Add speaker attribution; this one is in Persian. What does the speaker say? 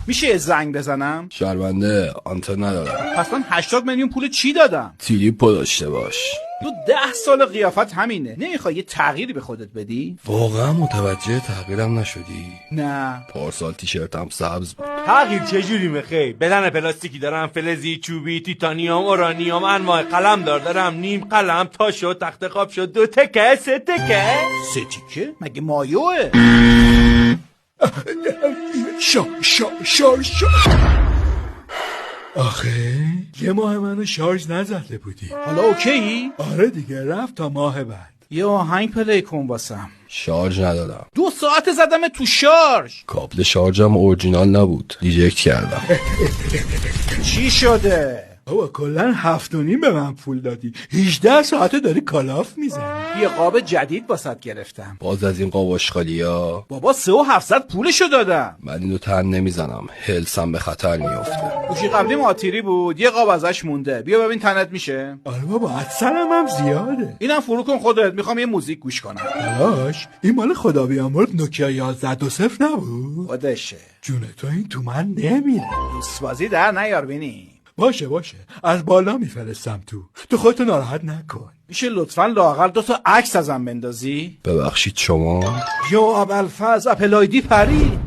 Speaker 1: میشه زنگ بزنم؟
Speaker 2: شرمنده آنتن ندارم.
Speaker 1: پس من 80 میلیون پول چی دادم؟
Speaker 2: تریپو داشته باش.
Speaker 1: تو 10 سال قیافت همینه. نمیخوای یه تغییری به خودت بدی؟
Speaker 2: واقعا متوجه تغییرم نشدی؟
Speaker 1: نه.
Speaker 2: پارسال تیشرتم سبز بود.
Speaker 3: تغییر چجوری میخوای؟ بدن پلاستیکی دارم، فلزی، چوبی، تیتانیوم، اورانیوم، انواع قلم دارم، نیم قلم، تا شد، تخت خواب شد، 2 تکه، 3 تکه.
Speaker 1: 3 تیکه؟ مگه مایوه؟
Speaker 4: شارژ آخه یه ماه منو شارژ نزده بودی.
Speaker 1: حالا اوکی؟
Speaker 4: آره دیگه، رفت تا ماه بعد.
Speaker 1: یه آهنگ پلی کن واسم.
Speaker 2: شارژ ندادم.
Speaker 1: 2 ساعت زدم تو شارژ.
Speaker 2: کابل شارژم اورجینال نبود، ریجکت کردم.
Speaker 1: چی شده؟
Speaker 4: بابا کلن 7.5 به من پول دادی، 18 ساعته داری کالاف میزنی.
Speaker 1: یه قاب جدید واسط گرفتم.
Speaker 2: باز از این قاب آشغالیا.
Speaker 1: بابا 3,700 پولشو دادم.
Speaker 2: من اینو تن نمیزنم، هلسم به خطر میفته.
Speaker 1: گوشی قبلی ماتیری بود، یه قاب ازش مونده. بیا ببین تنت میشه.
Speaker 4: آره بابا حدسنم هم زیاده.
Speaker 1: اینم فرو کن خودت، میخوام یه موزیک گوش کنم.
Speaker 4: بلاش این مال خدا بیامرد نوکیا 1120 نبود؟
Speaker 1: خودشه.
Speaker 4: جون تو این تو من نمیره.
Speaker 1: دوست بازی در نیار بینی.
Speaker 4: باشه از بالا میفرستم تو خودتو ناراحت نکن.
Speaker 1: میشه لطفاً لااقل 2 تا عکس ازم بندازی؟
Speaker 2: ببخشید شما؟
Speaker 1: یا ابوالفضل اپل آیدی پرید.